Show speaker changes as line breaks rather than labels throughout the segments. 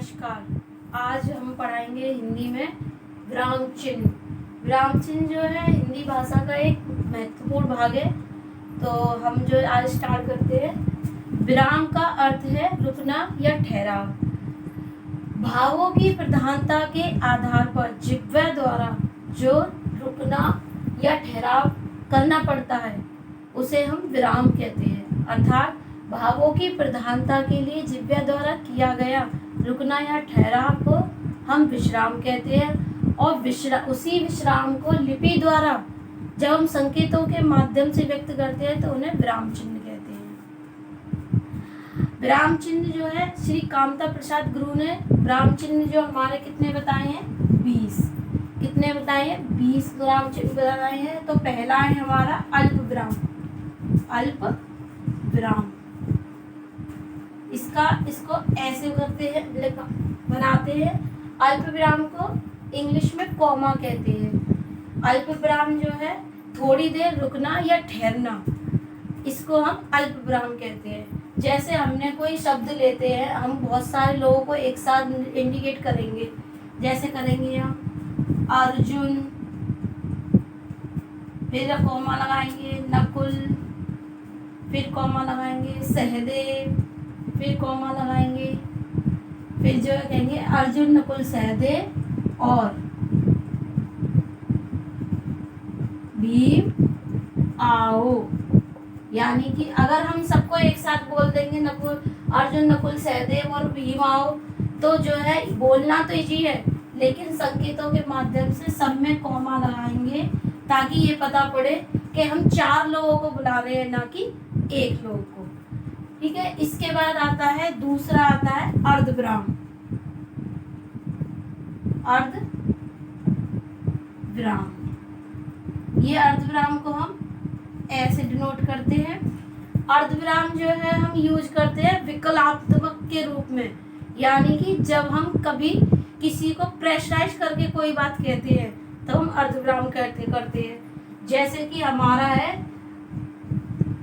नमस्कार। आज हम पढ़ाएंगे हिंदी में विराम चिन्ह। विराम चिन्ह जो है हिंदी भाषा का एक महत्वपूर्ण भाग है। तो हम जो आज स्टार्ट करते हैं। विराम का अर्थ है रुकना या ठहराव। भावों की प्रधानता के आधार पर जिह्वा द्वारा जो रुकना या ठहराव करना पड़ता है उसे हम विराम कहते हैं। अर्थात भावों की प्रधानता के लिए जिह्वा द्वारा किया गया रुकना या ठहराव को हम विश्राम कहते हैं। और उसी विश्राम को लिपि द्वारा जब हम संकेतों के माध्यम से व्यक्त करते हैं तो उन्हें विराम चिन्ह कहते हैं। विराम चिन्ह जो है श्री कामता प्रसाद गुरु ने विराम चिन्ह जो हमारे कितने बताए हैं? 20। कितने बताए हैं? 20 विराम चिन्ह बताए हैं। तो पहला है हमारा अल्प विराम। अल्प विराम इसको ऐसे करते हैं, बनाते हैं। अल्प विराम को इंग्लिश में कॉमा कहते हैं। अल्प विराम जो है थोड़ी देर रुकना या ठहरना, इसको हम अल्प विराम कहते हैं। जैसे हमने कोई शब्द लेते हैं, हम बहुत सारे लोगों को एक साथ इंडिकेट करेंगे। जैसे करेंगे हम अर्जुन, फिर कॉमा लगाएंगे नकुल, फिर कॉमा लगाएंगे सहदेव, फिर कॉमा लगाएंगे, फिर जो कहेंगे अर्जुन नकुल सहदेव और भीम आओ। यानी कि अगर हम सबको एक साथ बोल देंगे अर्जुन नकुल सहदेव और भीम आओ, तो जो है बोलना तो इजी है, लेकिन संकेतों के माध्यम से सब में कॉमा लगाएंगे ताकि ये पता पड़े कि हम 4 लोगों को बुला रहे हैं, ना कि एक लोग को। ठीक है। इसके बाद आता है दूसरा, आता है अर्धविराम। अर्धविराम, ये अर्धविराम को हम ऐसे डिनोट करते हैं। अर्धविराम जो है हम यूज करते हैं विकल्पात्मक के रूप में। यानी कि जब हम कभी किसी को प्रेशराइज करके कोई बात कहते हैं तो हम अर्धविराम करते हैं। जैसे कि हमारा है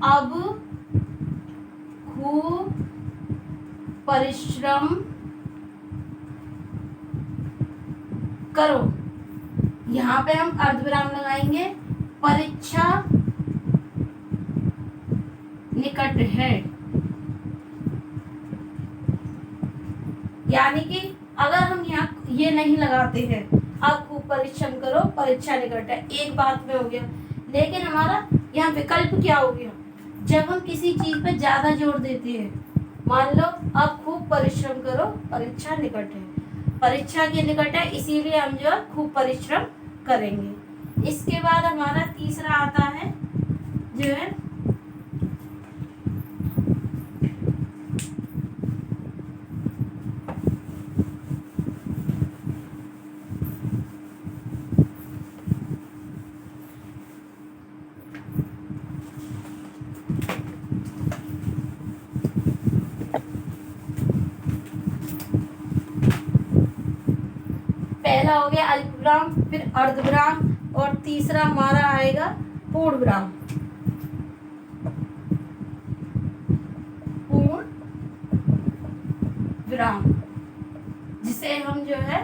अब खूब परिश्रम करो। यहाँ पे हम अर्धविराम लगाएंगे। परीक्षा निकट है। यानी कि अगर हम यहाँ ये नहीं लगाते हैं अब खूब परिश्रम करो, परीक्षा निकट है, एक बात में हो गया। लेकिन हमारा यहाँ विकल्प क्या हो गया? जब हम किसी चीज पे ज्यादा जोर देते हैं, मान लो अब खूब परिश्रम करो, परीक्षा निकट है, परीक्षा के निकट है, इसीलिए हम जो है खूब परिश्रम करेंगे। इसके बाद हमारा तीसरा आता है जो है पहला हो गया अल्प विराम, फिर अर्धविराम और तीसरा हमारा आएगा पूर्ण विराम। पूर्ण विराम जिसे हम जो है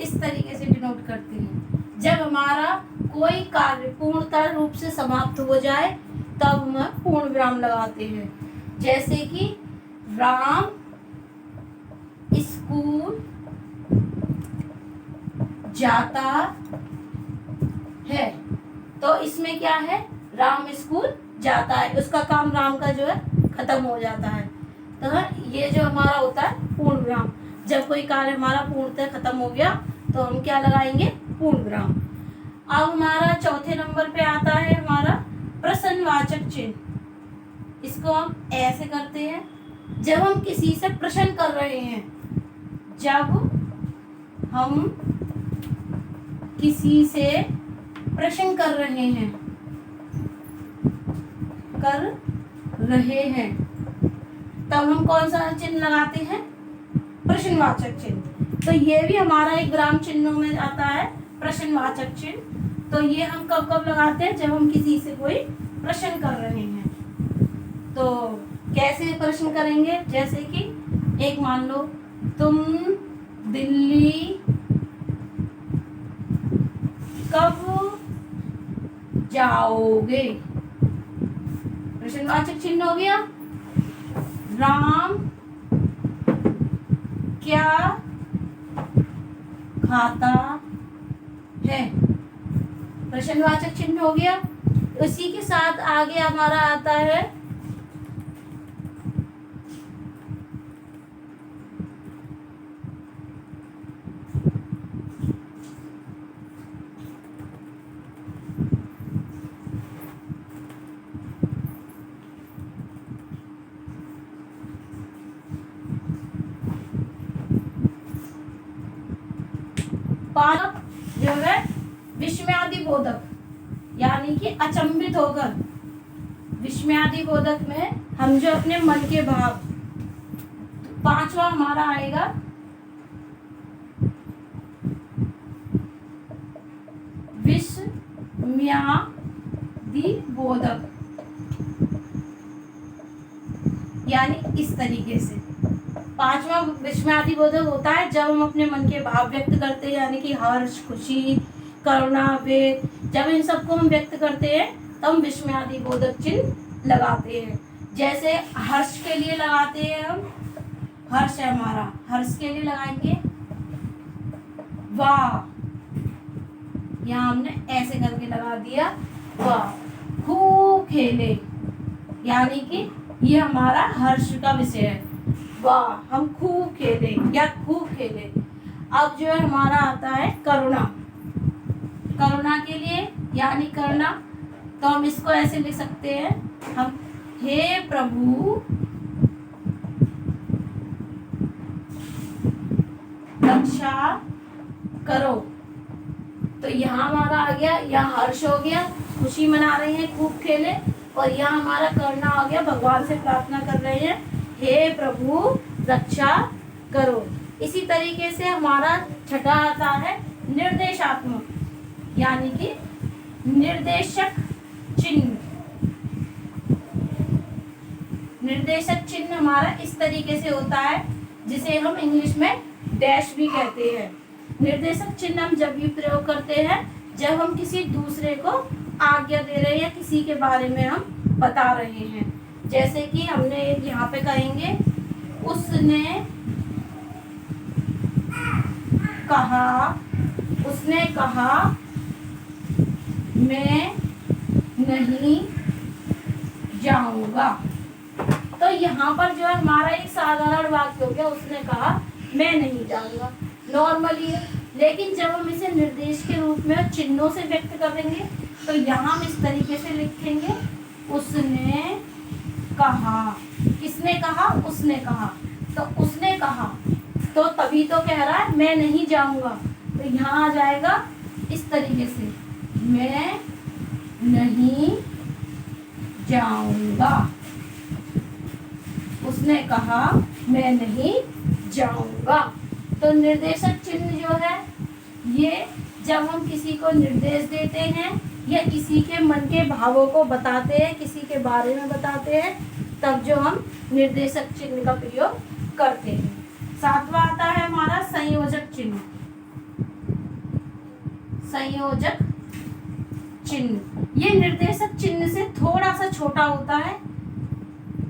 इस तरीके से डिनोट करते हैं। जब हमारा कोई कार्य पूर्णतः रूप से समाप्त हो जाए तब हम पूर्ण विराम लगाते हैं। जैसे कि राम स्कूल जाता है, तो इसमें क्या है? राम स्कूल जाता है, उसका काम राम का जो है खत्म हो जाता है। तो ये जो हमारा होता है पूर्ण विराम। जब कोई कार्य हमारा पूर्णतः खत्म हो गया तो हम क्या लगाएंगे? पूर्ण विराम। अब हमारा चौथे नंबर पे आता है हमारा प्रश्नवाचक चिन्ह। इसको हम ऐसे करते हैं जब हम किसी से प्रश्न कर रहे हैं। जब हम किसी से प्रश्न कर रहे हैं तब हम कौन सा चिन्ह लगाते हैं? प्रश्नवाचक चिन्ह। तो ये भी हमारा एक विराम चिन्हों में आता है, प्रश्नवाचक चिन्ह। तो ये हम कब कब लगाते हैं? जब हम किसी से कोई प्रश्न कर रहे हैं। तो कैसे प्रश्न करेंगे? जैसे कि एक मान लो तुम दिल्ली कब जाओगे? प्रश्नवाचक चिन्ह हो गया। राम क्या खाता है? प्रश्नवाचक चिन्ह हो गया। उसी के साथ आगे हमारा आता है जो है विस्मयादि बोधक, यानी कि अचंभित होकर। विस्मयादि बोधक में हम जो अपने मन के भाव, तो पांचवा हमारा आएगा विस्मयादि बोधक, यानी इस तरीके से। पांचवा विस्मयादि बोधक होता है जब हम अपने मन के भाव व्यक्त करते हैं, यानी कि हर्ष, खुशी, करुणा, वेग। जब इन सबको हम व्यक्त करते हैं तब हम विस्मयादि बोधक चिन्ह लगाते हैं। जैसे हर्ष के लिए लगाते हैं हम, हर्ष है हमारा, हर्ष के लिए लगाएंगे वाह, यहाँ हमने ऐसे करके लगा दिया वाह। खूब खेले, यानी कि ये हमारा हर्ष का विषय है, वाह हम खूब खेले या खूब खेले। अब जो है हमारा आता है करुणा। करुणा के लिए यानी करुणा, तो हम इसको ऐसे लिख सकते हैं हम, हे प्रभु रक्षा करो। तो यहाँ हमारा आ गया, यहाँ हर्ष हो गया, खुशी मना रहे हैं, खूब खेले, और यहाँ हमारा करुणा हो गया, भगवान से प्रार्थना कर रहे हैं, हे प्रभु रक्षा करो। इसी तरीके से हमारा छठा आता है निर्देशात्मक, यानी कि निर्देशक चिन्ह। निर्देशक चिन्ह हमारा इस तरीके से होता है, जिसे हम इंग्लिश में डैश भी कहते हैं। निर्देशक चिन्ह हम जब भी प्रयोग करते हैं जब हम किसी दूसरे को आज्ञा दे रहे हैं या किसी के बारे में हम बता रहे हैं। जैसे कि हमने यहाँ पे कहेंगे उसने कहा, उसने कहा मैं नहीं जाऊंगा। तो यहाँ पर जो है हमारा एक साधारण वाक्य हो गया, उसने कहा मैं नहीं जाऊंगा, नॉर्मली है। लेकिन जब हम इसे निर्देश के रूप में चिन्हों से व्यक्त करेंगे तो यहाँ हम इस तरीके से लिखेंगे उसने कहा। किसने कहा? उसने कहा। तो उसने कहा तो तभी तो कह रहा है मैं नहीं जाऊंगा, तो यहाँ आ जाएगा इस तरीके से, मैं नहीं जाऊंगा। उसने कहा मैं नहीं जाऊंगा। तो निर्देशक चिन्ह जो है ये जब हम किसी को निर्देश देते हैं या किसी के मन के भावों को बताते हैं, किसी के बारे में बताते हैं, तब जो हम निर्देशक चिन्ह का प्रयोग करते हैं। सातवां आता है हमारा संयोजक चिन्ह। संयोजक चिन्ह ये निर्देशक चिन्ह से थोड़ा सा छोटा होता है।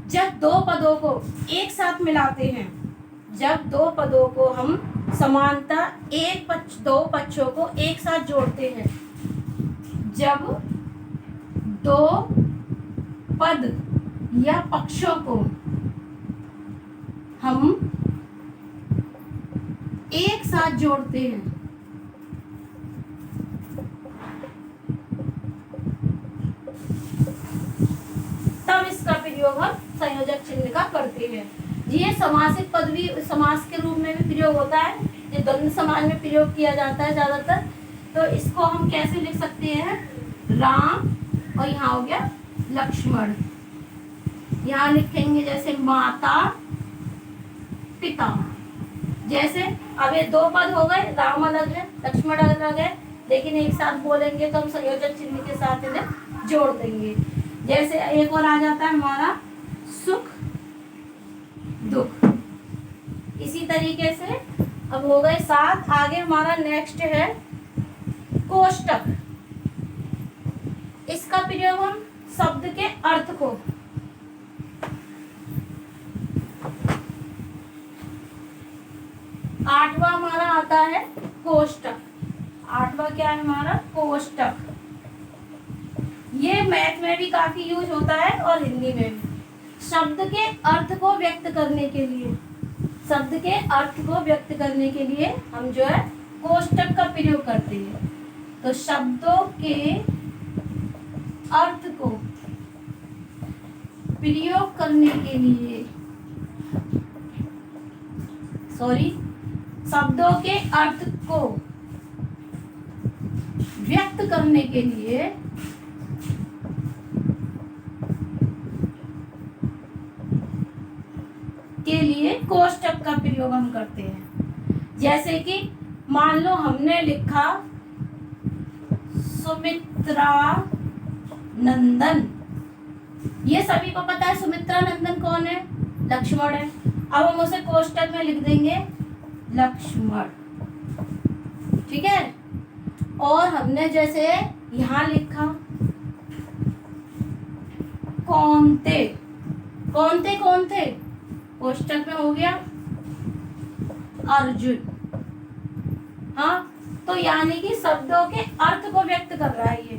जब दो पदों को एक साथ मिलाते हैं, जब दो पदों को हम समानता दो पक्षों को एक साथ जोड़ते हैं, जब दो पद या पक्षों को हम एक साथ जोड़ते हैं, तब इसका प्रयोग हम संयोजक चिन्ह का करते हैं। ये समासिक पद भी समास के रूप में भी प्रयोग होता है, ये द्वंद्व समास में प्रयोग किया जाता है ज्यादातर। तो इसको हम कैसे लिख सकते हैं, राम और यहाँ हो गया लक्ष्मण। यहाँ लिखेंगे जैसे माता पिता। जैसे अब ये दो पद हो गए, राम अलग है लक्ष्मण अलग है, लेकिन एक साथ बोलेंगे तो हम संयोजक चिन्ह के साथ इन्हें जोड़ देंगे। जैसे एक और आ जाता है हमारा सुख दुख। इसी तरीके से अब हो गए 7। आगे हमारा नेक्स्ट है कोष्टक। इसका प्रयोग हम शब्द के अर्थ को, आठवां हमारा आता है कोष्टक। आठवां क्या है हमारा? कोष्टक। ये मैथ में भी काफी यूज होता है और हिंदी में भी। शब्द के अर्थ को व्यक्त करने के लिए, शब्द के अर्थ को व्यक्त करने के लिए हम जो है कोष्टक का प्रयोग करते हैं। तो शब्दों के अर्थ को प्रयोग करने के लिए, शब्दों के अर्थ को व्यक्त करने के लिए कोष्टक का प्रयोग हम करते हैं। जैसे कि मान लो हमने लिखा सुमित्रा नंदन। ये सभी को पता है सुमित्रा नंदन कौन है? लक्ष्मण है। अब हम उसे कोष्टक में लिख देंगे लक्ष्मण, ठीक है। और हमने जैसे यहां लिखा कौनते, कौनते कौन थे? कोष्टक में हो गया अर्जुन। हाँ, तो यानी कि शब्दों के अर्थ को व्यक्त कर रहा है ये।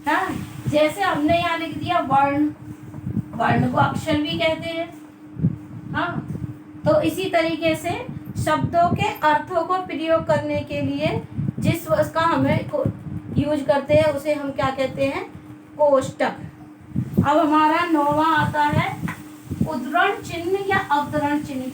हाँ, जैसे हमने यहाँ लिख दिया वर्ण, वर्ण को अक्षर भी कहते हैं। हाँ, तो इसी तरीके से शब्दों के अर्थों को प्रयोग करने के लिए जिस वस्तु का हमें यूज करते हैं उसे हम क्या कहते हैं? कोष्टक। अब हमारा 9वां आता है उद्धरण चिन्ह या अवतरण चिन्ह।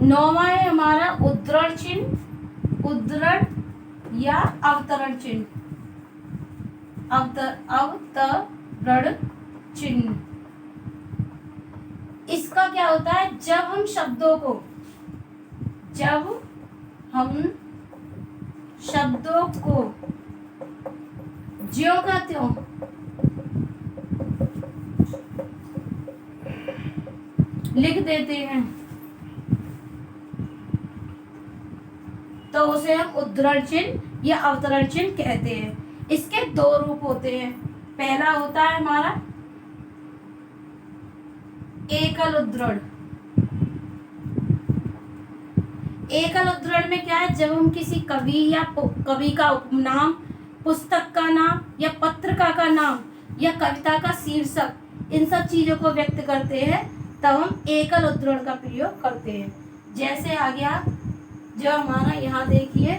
नौवां है हमारा उद्धरण चिन्ह, उद्धरण या अवतरण चिन्ह, अवतरण चिन्ह। इसका क्या होता है? जब हम शब्दों को ज्यों का त्यों लिख देते हैं तो उसे हम उद्धरण चिन्ह या अवतरण चिन्ह कहते हैं। इसके 2 रूप होते हैं। पहला होता है हमारा एकल उद्धरण। एकल उद्धरण में क्या है? जब हम किसी कवि या कवि का उपनाम, पुस्तक का नाम या पत्रिका का नाम या कविता का शीर्षक, इन सब चीजों को व्यक्त करते हैं तब हम एकल उद्धरण का प्रयोग करते हैं। जैसे आ गया जो हमारा यहाँ देखिए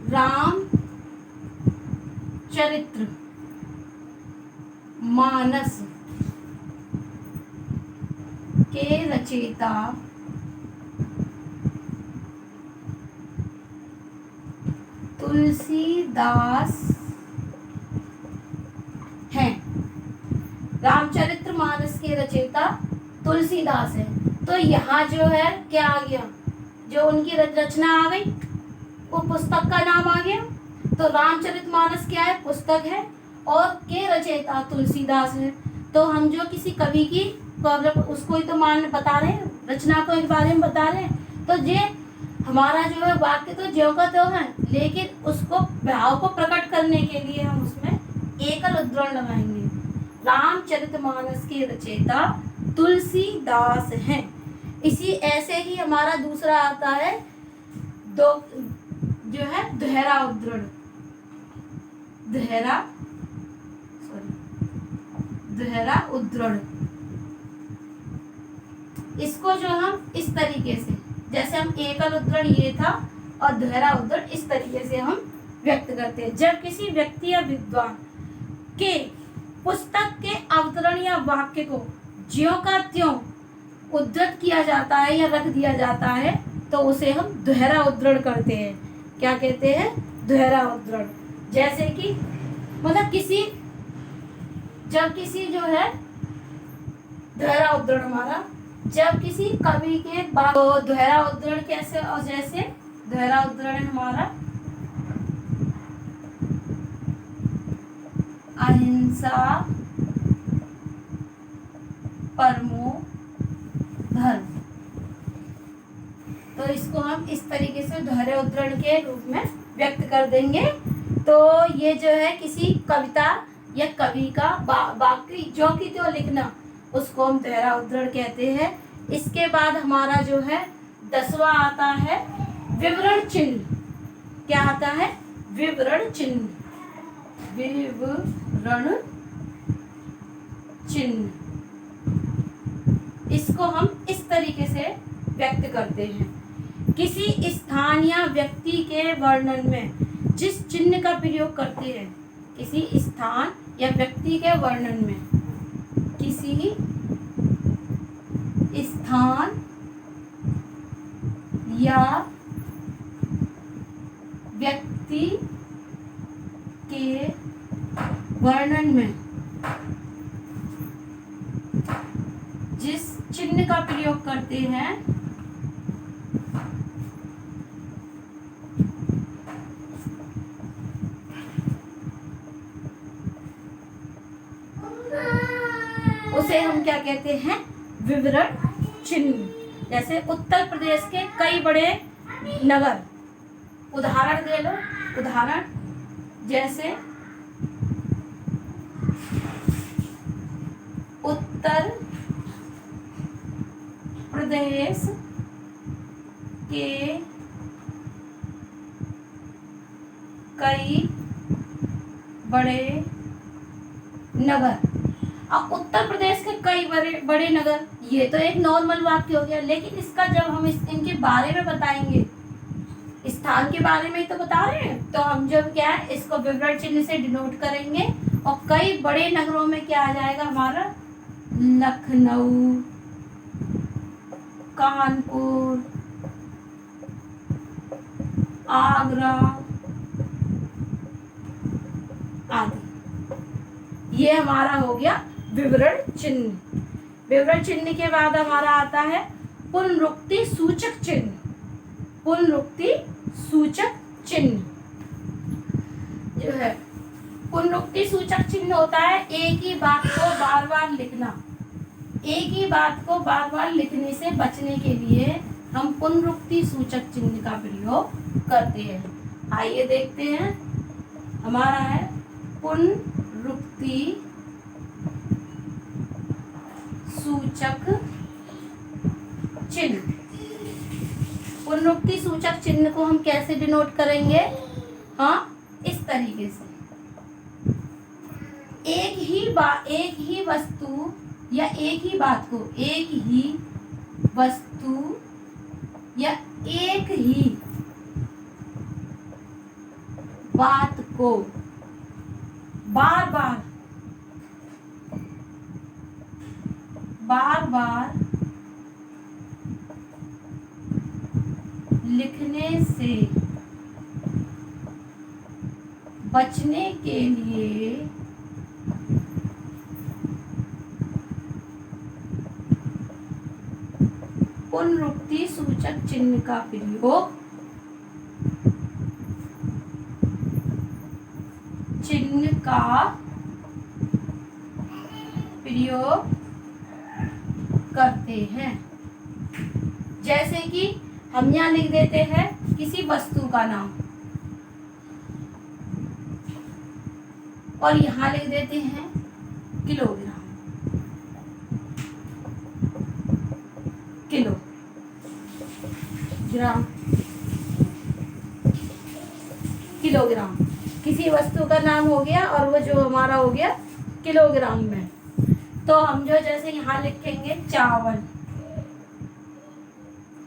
राम चरित्र मानस के रचयिता तुलसीदास हैं। रामचरितमानस के रचयिता तुलसीदास हैं। तो यहाँ जो है क्या आ गया? जो उनकी रचना आ गई, वो पुस्तक का नाम आ गया। तो रामचरितमानस क्या है? पुस्तक है और के रचयिता तुलसीदास है। तो हम जो किसी कवि की उसको ही तो बता रहे हैं, रचना को एक बारे में बता रहे हैं। तो ये हमारा जो है वाक्य तो ज्यों का त्यों है, लेकिन उसको भाव को प्रकट करने के लिए हम उसमें एकल उद्धरण लगाएंगे। रामचरितमानस के रचयिता तुलसीदास हैं। इसी ऐसे ही हमारा दूसरा आता है जो है दोहरा उद्धरण। दोहरा उद्धरण, इसको जो हम इस तरीके से, जैसे हम एकल उद्धरण ये था और दोहरा उद्धरण इस तरीके से हम व्यक्त करते हैं। जब किसी व्यक्ति या विद्वान के पुस्तक के अवतरण या वाक्य को ज्यों का त्यों उद्धृत किया जाता है या रख दिया जाता है तो उसे हम दोहरा उद्धरण करते हैं। क्या कहते हैं? दोहरा उद्धरण। जैसे कि मतलब जब किसी जो है दोहरा उद्धरण हमारा, जब किसी कवि के तो दोहरा उद्धरण कैसे, और जैसे दोहरा उद्धरण है हमारा अहिंसा परमो धर्म। तो इसको हम इस तरीके से दोहरे उद्धरण के रूप में व्यक्त कर देंगे। तो ये जो है किसी कविता या कवि का बाकी जो कि जो लिखना, उसको हम दोहरा उद्धरण कहते हैं। इसके बाद हमारा जो है 10वां आता है विवरण चिन्ह। क्या आता है? विवरण चिन्ह। विवरण चिन्ह, इसको हम इस तरीके से व्यक्त करते हैं। किसी स्थान या व्यक्ति के वर्णन में जिस चिन्ह का प्रयोग करते हैं, किसी स्थान या व्यक्ति के वर्णन में, किसी स्थान या व्यक्ति के वर्णन में जिस चिन्ह का प्रयोग करते हैं, उसे हम क्या कहते हैं? विवरण चिन्ह। जैसे उत्तर प्रदेश के कई बड़े नगर, उदाहरण दे लो। उदाहरण जैसे उत्तर प्रदेश के कई बड़े नगर। अब उत्तर प्रदेश के कई बड़े बड़े नगर, ये तो एक नॉर्मल वाक्य हो गया, लेकिन इसका जब हम इनके बारे में बताएंगे, स्थान के बारे में ही तो बता रहे हैं, तो हम जब क्या है इसको विवरण चिन्ह से डिनोट करेंगे। और कई बड़े नगरों में क्या आ जाएगा हमारा? लखनऊ, कानपुर, आगरा आदि। ये हमारा हो गया विवरण चिन्ह। विवरण चिन्ह के बाद हमारा आता है पुनरुक्ति सूचक चिन्ह। पुनरुक्ति सूचक चिन्ह जो है, पुनरुक्ति सूचक चिन्ह होता है एक ही बात को बार बार लिखना। एक ही बात को बार बार लिखने से बचने के लिए हम पुनरुक्ति सूचक चिन्ह का प्रयोग करते हैं। आइए देखते हैं। हमारा है पुनरुक्ति सूचक चिन्ह। पुनरुक्ति सूचक चिन्ह को हम कैसे डिनोट करेंगे? हाँ, इस तरीके से। एक ही वस्तु या एक ही बात को, एक ही वस्तु या एक ही बात को बार बार लिखने से बचने के लिए पुनरुक्ति सूचक चिन्ह का प्रयोग करते हैं। जैसे कि हम यहाँ लिख देते हैं किसी वस्तु का नाम, और यहाँ लिख देते हैं किलोग्राम। किलोग्राम किसी वस्तु का नाम हो गया, और वो जो हमारा हो गया किलोग्राम में। तो हम जो जैसे यहाँ लिखेंगे चावल,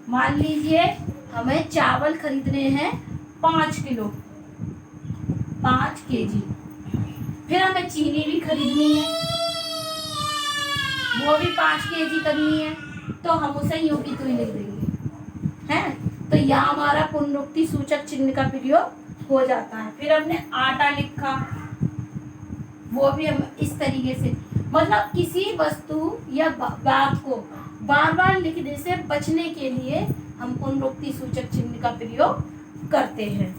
मान लीजिए हमें चावल खरीदने हैं 5 किलो, 5 केजी। फिर हमें चीनी भी खरीदनी है, वो भी 5 केजी करनी है, तो हम उसे यूं की त्यों लिख देंगे, हैं। तो यहाँ हमारा पुनरुक्ति सूचक चिन्ह का प्रयोग हो जाता है। फिर हमने आटा लिखा, वो भी हम इस तरीके से, मतलब किसी वस्तु या बात को बार बार लिखने से बचने के लिए हम पुनरुक्ति सूचक चिन्ह का प्रयोग करते हैं।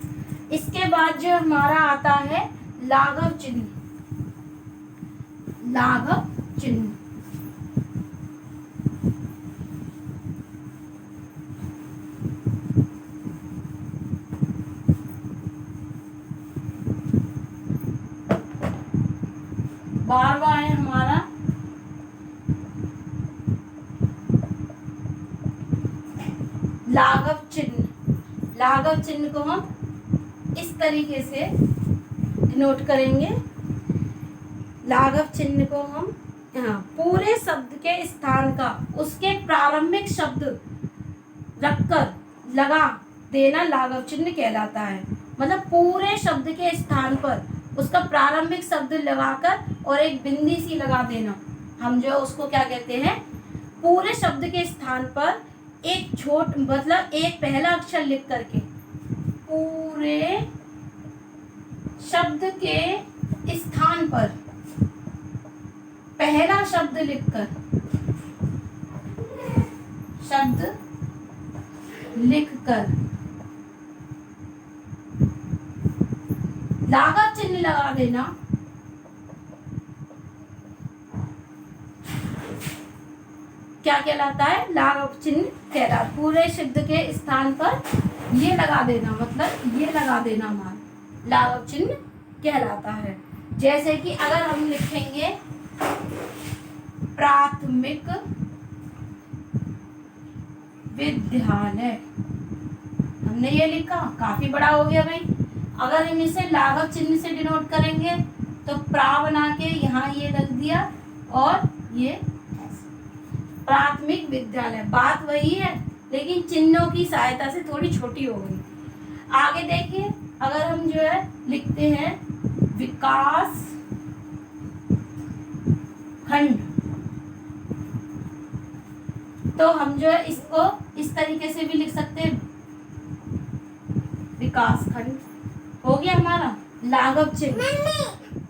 इसके बाद जो हमारा आता है लाघव चिन्ह। लाघव चिन्ह बार बार है हमारा लाघव चिन्ह। लाघव चिन्ह को हम इस तरीके से डिनोट करेंगे। लाघव चिन्ह को हम यहाँ पूरे शब्द के स्थान का उसके प्रारंभिक शब्द रखकर लगा देना लाघव चिन्ह कहलाता है। मतलब पूरे शब्द के स्थान पर उसका प्रारंभिक शब्द लगाकर और एक बिंदी सी लगा देना, हम जो उसको क्या कहते हैं, पूरे शब्द के स्थान पर एक मतलब एक पहला अक्षर लिख करके पूरे शब्द के स्थान पर पहला शब्द लिखकर लाघव चिन्ह लगा देना। क्या कहलाता है? लाघव चिन्ह कहलाता। पूरे शब्द के स्थान पर ये लगा देना, मतलब ये लगा देना मान लाघव चिन्ह कहलाता है। जैसे कि अगर हम लिखेंगे प्राथमिक विद्यालय, हमने ये लिखा, काफी बड़ा हो गया भाई। अगर हम इसे लाघव चिन्ह से डिनोट करेंगे तो प्रा बना के यहाँ ये रख दिया और ये प्राथमिक विद्यालय, बात वही है लेकिन चिन्हों की सहायता से थोड़ी छोटी हो गई। आगे देखिए, अगर हम जो है लिखते हैं विकास खंड, तो हम जो है इसको इस तरीके से भी लिख सकते हैं, विकास खंड। हो गया हमारा लाघव चिन्ह।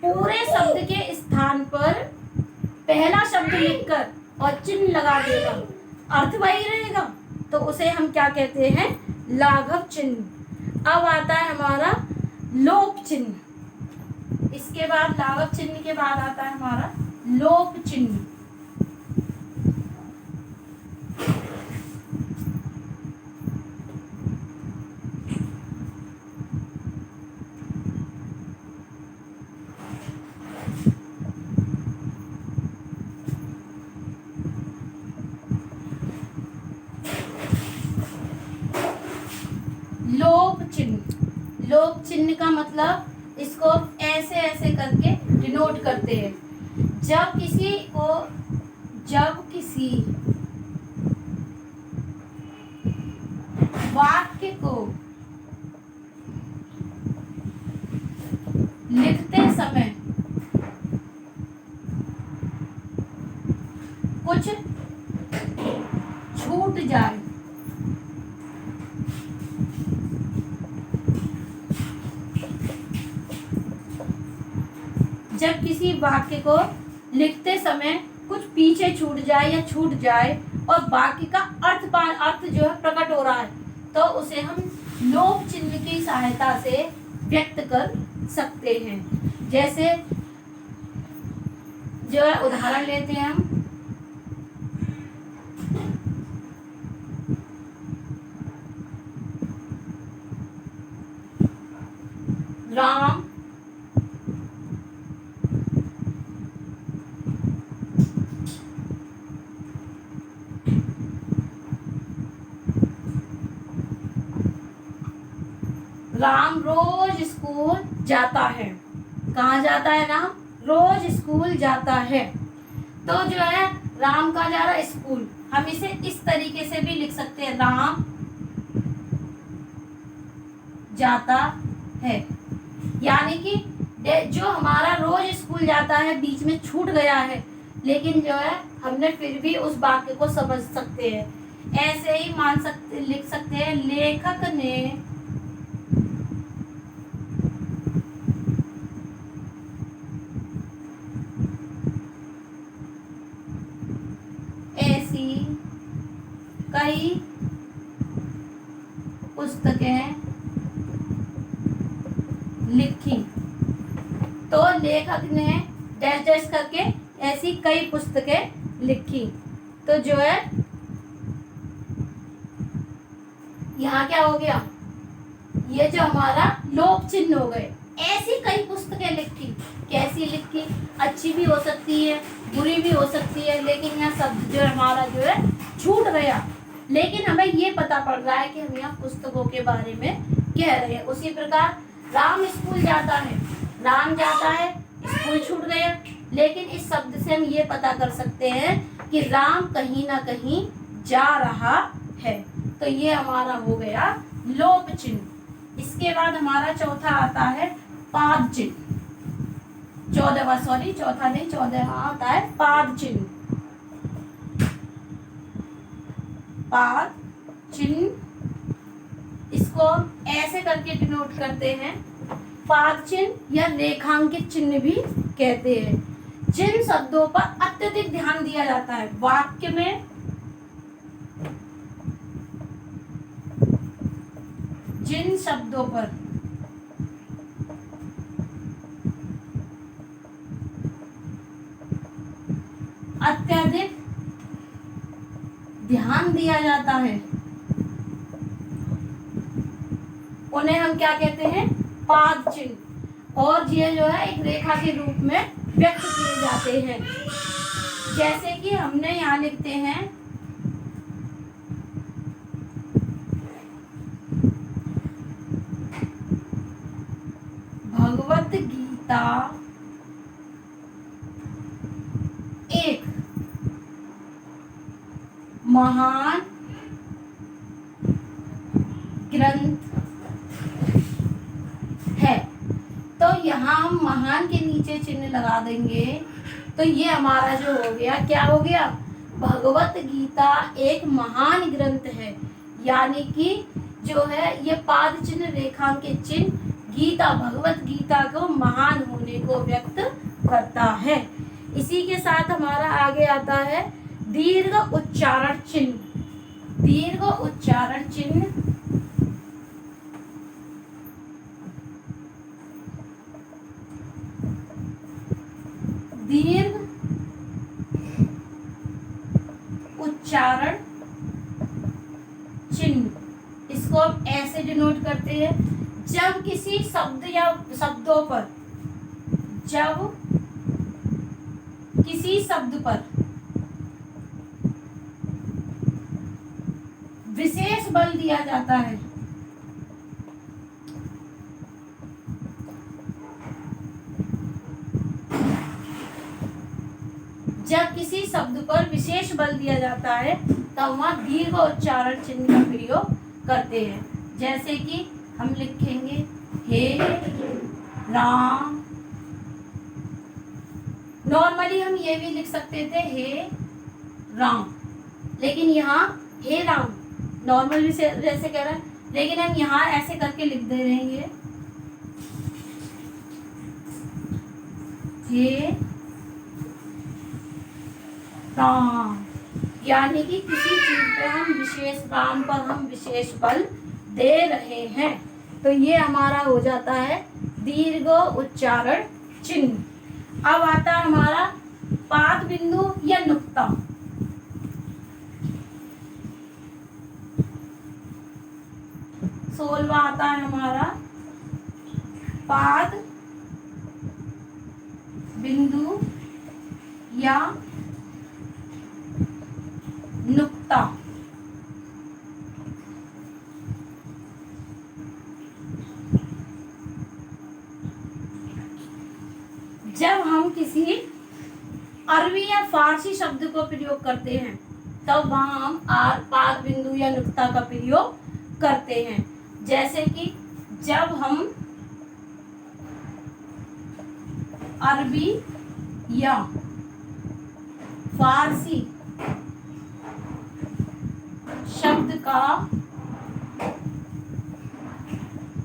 पूरे शब्द के स्थान पर पहला शब्द लिखकर और चिन्ह लगा देगा, अर्थ वही रहेगा, तो उसे हम क्या कहते हैं? लाघव चिन्ह। अब आता है हमारा लोप चिन्ह। इसके बाद लाघव चिन्ह के बाद आता है हमारा लोप चिन्ह। लोप चिन्ह। लोप चिन्ह का मतलब इसको ऐसे ऐसे करके डिनोट करते हैं। जब किसी वाक्य को लिखते समय कुछ छूट जाए, जब किसी वाक्य को लिखते समय कुछ पीछे छूट जाए या छूट जाए और वाक्य का अर्थ जो है प्रकट हो रहा है, तो उसे हम लोप चिन्ह की सहायता से व्यक्त कर सकते हैं। जैसे जो है उदाहरण लेते हैं हम, राम राम रोज स्कूल जाता है। कहाँ जाता है? राम रोज स्कूल जाता है। तो जो है राम कहाँ जा रहा है? स्कूल। हम इसे इस तरीके से भी लिख सकते हैं, राम जाता है। यानी कि जो हमारा रोज स्कूल जाता है बीच में छूट गया है, लेकिन जो है हमने फिर भी उस वाक्य को समझ सकते हैं। ऐसे ही लिख सकते हैं, लेखक ने ऐसी कई पुस्तकें लिखी। तो लेखक ने डैश डैश करके ऐसी कई पुस्तकें लिखी। तो जो है यहाँ क्या हो गया, ये जो हमारा लोप चिन्ह हो गए। ऐसी कई पुस्तकें लिखी, कैसी लिखी, अच्छी भी हो सकती है, बुरी भी हो सकती है, लेकिन यहाँ शब्द जो हमारा जो है छूट गया। लेकिन हमें ये पता पड़ रहा है कि हम यहाँ पुस्तकों के बारे में कह रहे हैं। उसी प्रकार राम स्कूल जाता है, राम जाता है, स्कूल छूट गया, लेकिन इस शब्द से हम ये पता कर सकते हैं कि राम कहीं ना कहीं जा रहा है। तो ये हमारा हो गया लोप चिन्ह। इसके बाद हमारा चौथा आता है पाद चिन्ह। 14वां आता है पाद चिन्ह। पाद चिन्ह इसको ऐसे करके डिनोट करते हैं, पाद चिन्ह या रेखांकित चिन्ह भी कहते हैं। जिन शब्दों पर अत्यधिक ध्यान दिया जाता है वाक्य में, जिन शब्दों पर अत्यधिक ध्यान दिया जाता है उन्हें हम क्या कहते हैं, पाद चिन्ह। और ये जो है एक रेखा के रूप में व्यक्त किए जाते हैं। जैसे कि हमने यहाँ लिखते हैं भगवत गीता एक महान ग्रंथ है। तो यहाँ हम महान के नीचे चिन्ह लगा देंगे। तो ये हमारा जो हो गया, क्या हो गया, भगवत गीता एक महान ग्रंथ है। यानी कि जो है ये पाद चिन्ह, रेखांकित चिन्ह गीता, भगवत गीता को महान होने को व्यक्त करता है। इसी के साथ हमारा आगे आता है दीर्घ उच्चारण चिन्ह। दीर्घ उच्चारण चिन्ह दीर्घ उच्चारण चिन्ह इसको हम ऐसे डिनोट करते हैं, जब किसी शब्द या शब्दों पर, जब किसी शब्द पर विशेष बल दिया जाता है, जब किसी शब्द पर विशेष बल दिया जाता है तब वहां दीर्घ उच्चारण चिन्ह का प्रयोग करते हैं। जैसे कि हम लिखेंगे हे राम। नॉर्मली हम ये भी लिख सकते थे हे राम, लेकिन यहाँ हे राम नॉर्मल भी जैसे कह रहे हैं, लेकिन हम यहाँ ऐसे करके लिख दे रहे हैं हे राम। यानी कि किसी चीज पे हम विशेष, राम पर हम विशेष बल दे रहे हैं। तो ये हमारा हो जाता है दीर्घ उच्चारण चिन्ह। अब आता है हमारा पाद बिंदु या नुक्ता। सोलवा आता है हमारा पाद बिंदु या नुक्ता। जब हम किसी अरबी या फारसी शब्द को प्रयोग करते हैं तब वहां हम पाद बिंदु या नुक्ता का प्रयोग करते हैं। जैसे कि जब हम अरबी या फारसी शब्द का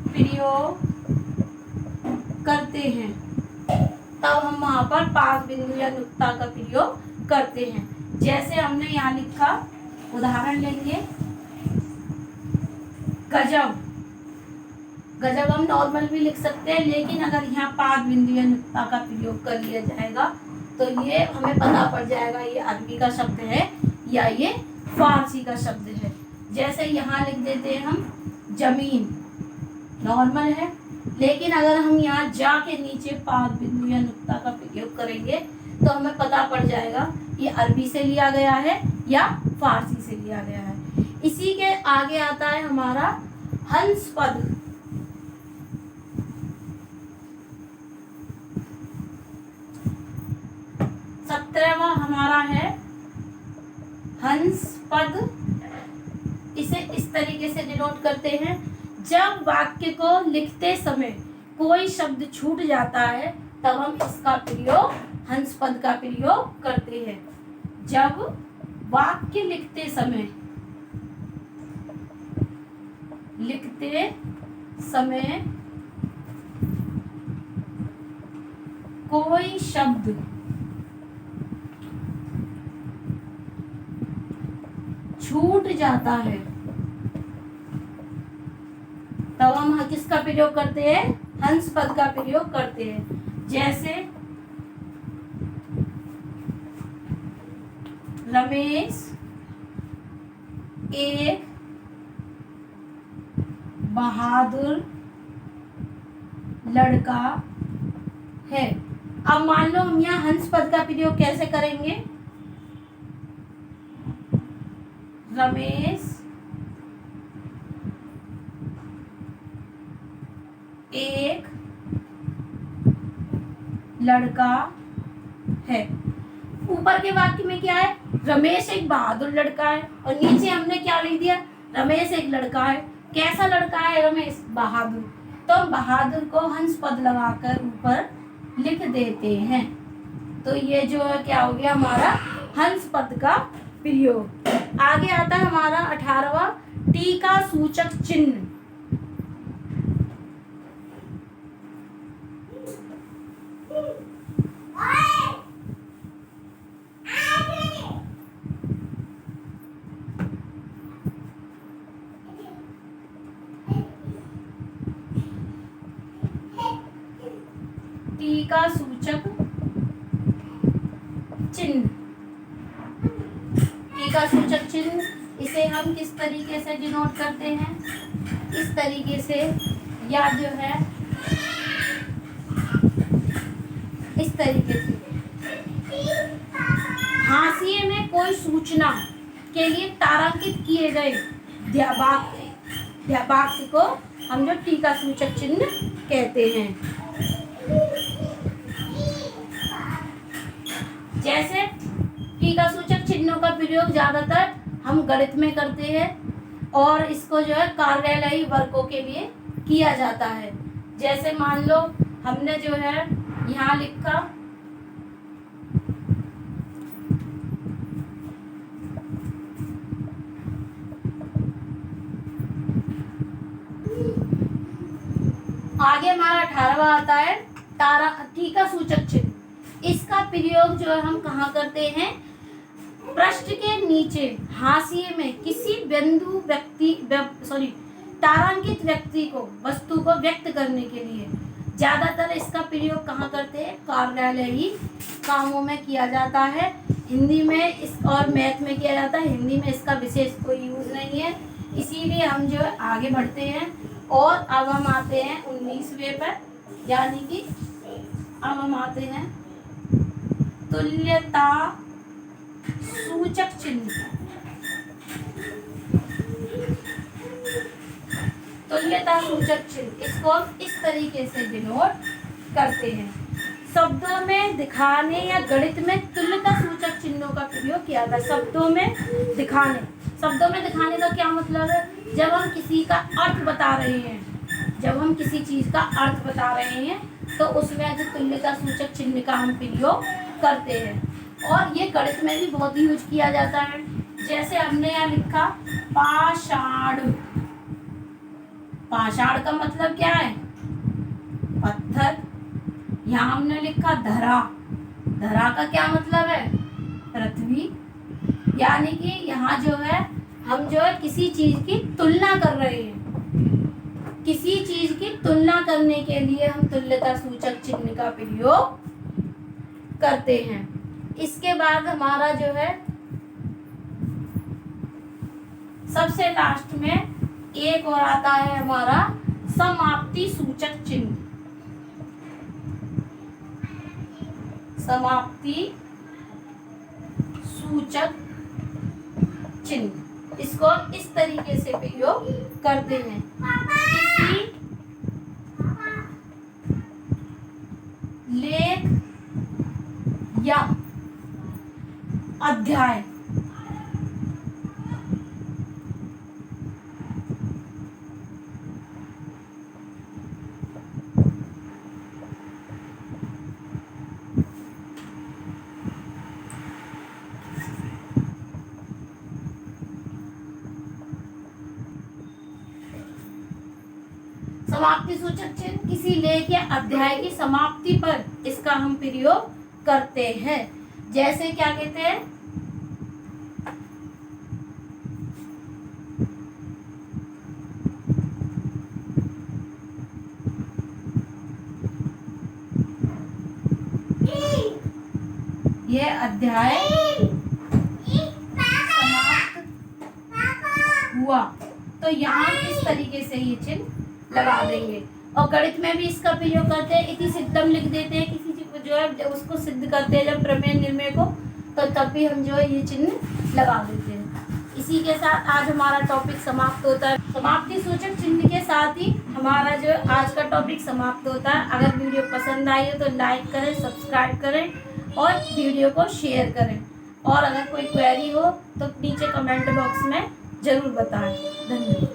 प्रयोग करते हैं तब हम वहां पर पाद बिंदु या नुक्ता का प्रयोग करते हैं। जैसे हमने यहाँ लिखा उदाहरण लेंगे गजब। गजब हम नॉर्मल भी लिख सकते हैं, लेकिन अगर यहाँ पाद बिंदु या नुक्ता का प्रयोग कर लिया जाएगा तो ये हमें पता पड़ जाएगा ये अरबी का शब्द है या ये फारसी का शब्द है। जैसे यहाँ लिख देते हैं हम जमीन, नॉर्मल है, लेकिन अगर हम यहाँ जा के नीचे पाद बिंदु या नुक्ता का प्रयोग करेंगे तो हमें पता पड़ जाएगा ये अरबी से लिया गया है या फारसी से लिया गया है। इसी के आगे आता है हमारा हंस पद। सत्रहवां हमारा है हंस पद। इसे इस तरीके से डिनोट करते हैं, जब वाक्य को लिखते समय कोई शब्द छूट जाता है तब हम इसका प्रयोग हंस पद का प्रयोग करते हैं। जब वाक्य लिखते समय कोई शब्द छूट जाता है तब हम किसका प्रयोग करते हैं? हंस पद का प्रयोग करते हैं। जैसे रमेश एक बहादुर लड़का है। अब मान लो हम यहाँ हंस पद का प्रयोग कैसे करेंगे? रमेश एक लड़का है। ऊपर के वाक्य में क्या है? रमेश एक बहादुर लड़का है, और नीचे हमने क्या लिख दिया? रमेश एक लड़का है। कैसा लड़का है रमेश? बहादुर। तो बहादुर को हंस पद लगाकर ऊपर लिख देते हैं। तो ये जो है क्या हो गया हमारा हंस पद का प्रयोग। आगे आता है हमारा 18वां टीका सूचक चिन्ह। टीका सूचक चिन्ह। टीका सूचक चिन्ह इसे हम किस तरीके से डिनोट करते हैं? इस तरीके से, या जो है इस तरीके से, हाशिए में कोई सूचना के लिए तारांकित किए गए वाक्य को हम जो टीका सूचक चिन्ह कहते हैं। जैसे टीका सूचक चिन्हों का प्रयोग ज्यादातर हम गणित में करते हैं और इसको जो है कार्यालयीय वर्गों के लिए किया जाता है। जैसे मान लो हमने जो है यहाँ लिखा आगे हमारा 18वां आता है टीका सूचक चिन्ह। इसका प्रयोग जो है हम कहाँ करते हैं? पृष्ठ के नीचे हाशिए में किसी तारांकित व्यक्ति को, वस्तु को व्यक्त करने के लिए ज्यादातर इसका प्रयोग कहाँ करते हैं? कार्यालयीय कामों में किया जाता है। हिंदी में इस और मैथ में किया जाता है। हिंदी में इसका विशेष कोई यूज नहीं है, इसीलिए हम जो है आगे बढ़ते हैं। और अब हम आते हैं 19वें पर, यानी कि अब हम आते हैं तुल्यता सूचक चिन्ह। तुल्यता सूचक चिन्ह इसको इस तरीके से डिनोट करते हैं। शब्दों में दिखाने या गणित में तुल्यता सूचक चिन्हों का प्रयोग किया जाता है। शब्दों में दिखाने का क्या मतलब है? जब हम किसी का अर्थ बता रहे हैं, जब हम किसी चीज का अर्थ बता रहे हैं तो उसमें जो तुल्यता सूचक चिन्ह का हम प्रयोग करते हैं। और ये गणित में भी बहुत ही यूज किया जाता है। जैसे हमने यहाँ लिखा पाषाण। पाषाण का मतलब क्या है? पत्थर। यहाँ हमने लिखा धरा। धरा का क्या मतलब है? पृथ्वी। यानी कि यहाँ जो है हम जो है किसी चीज की तुलना कर रहे हैं। किसी चीज की तुलना करने के लिए हम तुल्यता सूचक चिन्ह का प्रयोग करते हैं। इसके बाद हमारा जो है सबसे लास्ट में एक और आता है हमारा समाप्ति सूचक चिन्ह। समाप्ति सूचक चिन्ह, इसको इस तरीके से प्रयोग करते हैं। किसी लेख या अध्याय समाप्ति सूचक चिन्ह किसी लेख या अध्याय की समाप्ति पर इसका हम प्रयोग करते हैं। जैसे क्या कहते हैं, यह अध्याय समाप्त हुआ, तो यहाँ इस तरीके से ये चिन्ह लगा देंगे। और गणित में भी इसका प्रयोग करते हैं, इति सिद्धम लिख देते हैं, किसी चीज को जो है उसको सिद्ध करते हैं जब प्रमेय निर्णय को, तो तब भी हम जो है ये चिन्ह लगा देते हैं। इसी के साथ आज हमारा टॉपिक समाप्त होता है। समाप्ति सूचक चिन्ह के साथ ही हमारा जो आज का टॉपिक समाप्त होता है। अगर वीडियो पसंद आई हो तो लाइक करें, सब्सक्राइब करें और वीडियो को शेयर करें। और अगर कोई क्वेरी हो तो नीचे कमेंट बॉक्स में ज़रूर बताएं। धन्यवाद।